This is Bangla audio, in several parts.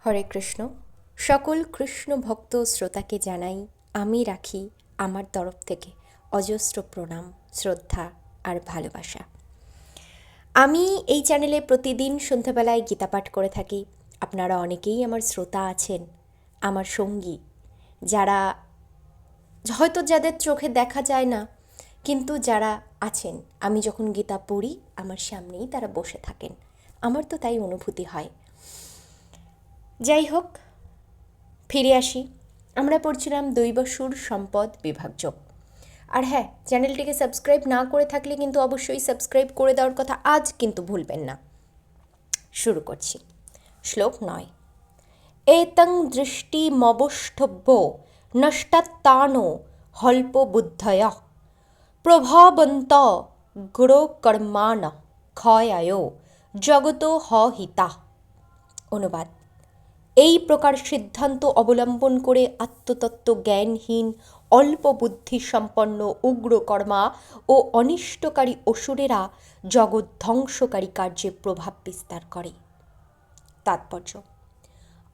হরে কৃষ্ণ। সকল কৃষ্ণ ভক্ত শ্রোতাকে জানাই আমি রাখি আমার তরফ থেকে অজস্র প্রণাম, শ্রদ্ধা আর ভালোবাসা। আমি এই চ্যানেলে প্রতিদিন সন্ধ্যাবেলায় গীতাপাঠ করে থাকি। আপনারা অনেকেই আমার শ্রোতা আছেন, আমার সঙ্গী, যারা হয়তো যাদের চোখে দেখা যায় না, কিন্তু যারা আছেন, আমি যখন গীতা পড়ি আমার সামনেই তারা বসে থাকেন। আমার তো তাই অনুভূতি হয়। যাই হোক, ফিরে আসি। আমরা পড়ছিলাম দৈবসুর সম্পদ বিভাগযোগ। আর হ্যাঁ, চ্যানেলটিকে সাবস্ক্রাইব না করে থাকলে কিন্তু অবশ্যই সাবস্ক্রাইব করে দেওয়ার কথা আজ কিন্তু ভুলবেন না। শুরু করছি। শ্লোক ৯। এতং দৃষ্টিমবষ্টভ্য নষ্টাত্তানো হল্প বুদ্ধয় প্রভাবন্ত গুরুকর্মাণ ক্ষয়ায় জগতো হিতা। অনুবাদ: এই প্রকার সিদ্ধান্ত অবলম্বন করে আত্মতত্ত্ব জ্ঞানহীন, অল্প বুদ্ধিসম্পন্ন, উগ্রকর্মা ও অনিষ্টকারী অসুরেরা জগৎ ধ্বংসকারী কার্যে প্রভাব বিস্তার করে। তাৎপর্য: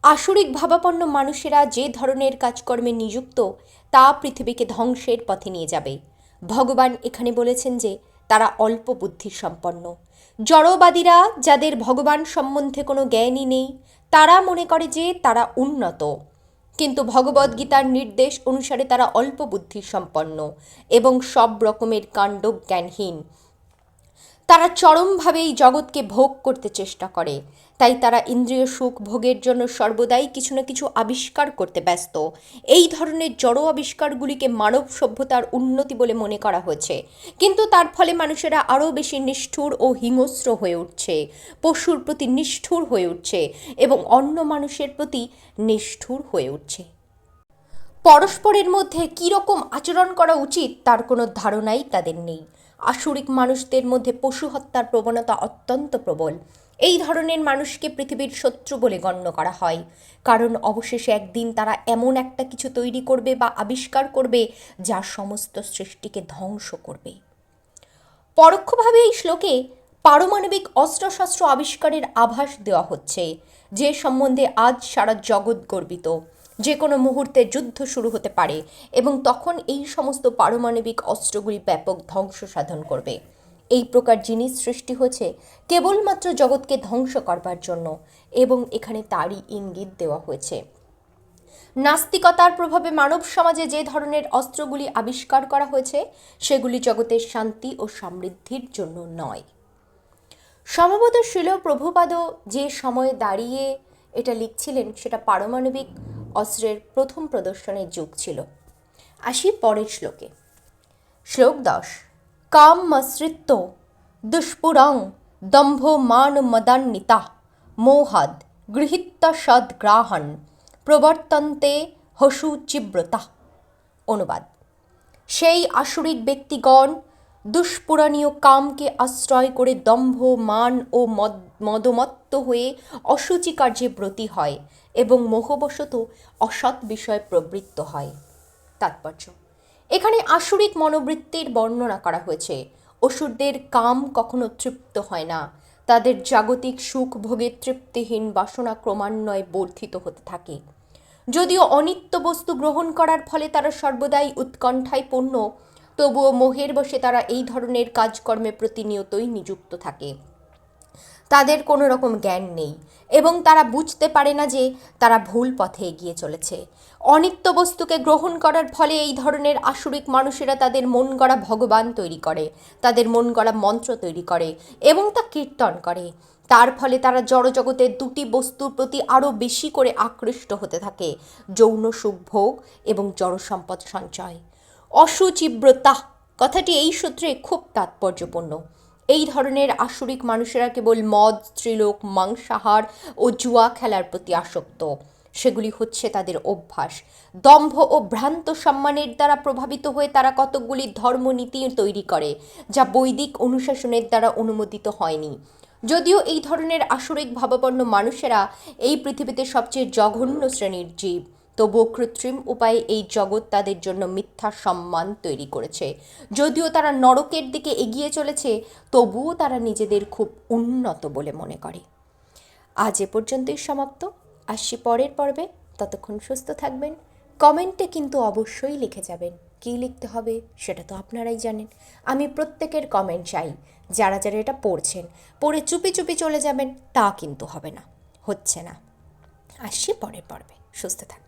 আসুরিক ভাবাপন্ন মানুষেরা যে ধরনের কাজকর্মে নিযুক্ত তা পৃথিবীকে ধ্বংসের পথে নিয়ে যাবে। ভগবান এখানে বলেছেন যে তারা অল্প বুদ্ধিসম্পন্ন। জড়বাদীরা, যাদের ভগবান সম্বন্ধে কোনো জ্ঞানই নেই, তারা মনে করে যে তারা উন্নত, কিন্তু ভগবদ্গীতার নির্দেশ অনুসারে তারা অল্প বুদ্ধিসম্পন্ন এবং সব রকমের কাণ্ড জ্ঞানহীন। তারা চরমভাবে এই জগৎকে ভোগ করতে চেষ্টা করে, তাই তারা ইন্দ্রিয় সুখ ভোগের জন্য সর্বদাই কিছু না কিছু আবিষ্কার করতে ব্যস্ত। এই ধরনের জড় আবিষ্কারগুলিকে মানব সভ্যতার উন্নতি বলে মনে করা হয়েছে, কিন্তু তার ফলে মানুষেরা আরও বেশি নিষ্ঠুর ও হিংস্র হয়ে উঠছে, পশুর প্রতি নিষ্ঠুর হয়ে উঠছে এবং অন্য মানুষের প্রতি নিষ্ঠুর হয়ে উঠছে। পরস্পরের মধ্যে কীরকম আচরণ করা উচিত তার কোনো ধারণাই তাদের নেই। আসুরিক মানুষদের মধ্যে পশু হত্যার প্রবণতা অত্যন্ত প্রবল। এই ধরনের মানুষকে পৃথিবীর শত্রু বলে গণ্য করা হয়, কারণ অবশেষে একদিন তারা এমন একটা কিছু তৈরি করবে বা আবিষ্কার করবে যা সমস্ত সৃষ্টিকে ধ্বংস করবে। পরোক্ষভাবে এই শ্লোকে পারমাণবিক অস্ত্রশস্ত্র আবিষ্কারের আভাস দেওয়া হচ্ছে, যে সম্বন্ধে আজ সারা জগৎ গর্বিত। যে কোনো মুহূর্তে যুদ্ধ শুরু হতে পারে এবং তখন এই সমস্ত পারমাণবিক অস্ত্রগুলি ব্যাপক ধ্বংস সাধন করবে। এই প্রকার জিনিস সৃষ্টি হয়েছে কেবলমাত্র জগৎকে ধ্বংস করবার জন্য, এবং এখানে তারই ইঙ্গিত দেওয়া হয়েছে। নাস্তিকতার প্রভাবে মানব সমাজে যে ধরনের অস্ত্রগুলি আবিষ্কার করা হয়েছে সেগুলি জগতের শান্তি ও সমৃদ্ধির জন্য নয়। সম্ভবত শিল প্রভুপাদও যে সময়ে দাঁড়িয়ে এটা লিখছিলেন সেটা পারমাণবিক অস্ত্রের প্রথম প্রদর্শনের যুগ ছিল। আসি পরের শ্লোকে। শ্লোক 10। কামশ্রিত্য দুষ্পুরং দম্ভ মান মদান্বিতা মোহাদ গৃহীত সদ্গ্রাহণ প্রবর্তন্তে হসুচিব্রতা। অনুবাদ: সেই আসুরিক ব্যক্তিগণ দুষ্পুরাণীয় কামকে আশ্রয় করে দম্ভ, মান ও মদমত্ত হয়ে অসুচি কার্যে ব্রতী হয় এবং মোহবশত অসৎ বিষয়ে প্রবৃত্ত হয়। তাৎপর্য: এখানে আসুরিক মনোবৃত্তির বর্ণনা করা হয়েছে। অসুরদের কাম কখনো তৃপ্ত হয় না, তাদের জাগতিক সুখ ভোগের তৃপ্তিহীন বাসনা ক্রমান্বয়ে বর্ধিত হতে থাকে। যদিও অনিত্য বস্তু গ্রহণ করার ফলে তারা সর্বদাই উৎকণ্ঠায় পূর্ণ, তবুও মোহের বশে তারা এই ধরনের কাজকর্মে প্রতিনিয়তই নিযুক্ত থাকে। তাদের কোনো রকম জ্ঞান নেই এবং তারা বুঝতে পারে না যে তারা ভুল পথে এগিয়ে চলেছে। অনিত্য বস্তুকে গ্রহণ করার ফলে এই ধরনের আসুরিক মানুষেরা তাদের মন গড়া ভগবান তৈরি করে, তাদের মন গড়া মন্ত্র তৈরি করে এবং তা কীর্তন করে। তার ফলে তারা জড়জগতের দুটি বস্তুর প্রতি আরও বেশি করে আকৃষ্ট হতে থাকে: যৌন সুখ ভোগ এবং জড় সম্পদ সঞ্চয়। অসুচিব্রতা কথাটি এই সূত্রে খুব তাৎপর্যপূর্ণ। এই ধরনের আসুরিক মানুষেরা কেবল মদ, স্ত্রীলোক, মাংসাহার ও জুয়া খেলার প্রতি আসক্ত। সেগুলি হচ্ছে তাদের অভ্যাস। দম্ভ ও ভ্রান্ত সম্মানের দ্বারা প্রভাবিত হয়ে তারা কতকগুলি ধর্মনীতি তৈরি করে, যা বৈদিক অনুশাসনের দ্বারা অনুমোদিত হয়নি। যদিও এই ধরনের আসুরিক ভাবাপন্ন মানুষেরা এই পৃথিবীতে সবচেয়ে জঘন্য শ্রেণীর জীব, তবুও কৃত্রিম উপায়ে এই জগৎ তাদের জন্য মিথ্যা সম্মান তৈরি করেছে। যদিও তারা নরকের দিকে এগিয়ে চলেছে, তবুও তারা নিজেদের খুব উন্নত বলে মনে করে। আজ এ পর্যন্তই সমাপ্ত। আসছি পরের পর্বে, ততক্ষণ সুস্থ থাকবেন। কমেন্টে কিন্তু অবশ্যই লিখে যাবেন। কী লিখতে হবে সেটা তো আপনারাই জানেন। আমি প্রত্যেকের কমেন্ট চাই। যারা যারা এটা পড়ছেন, পড়ে চুপি চুপি চলে যাবেন তা কিন্তু হবে না, হচ্ছে না। আসছি পরের পর্বে, সুস্থ থাকবেন।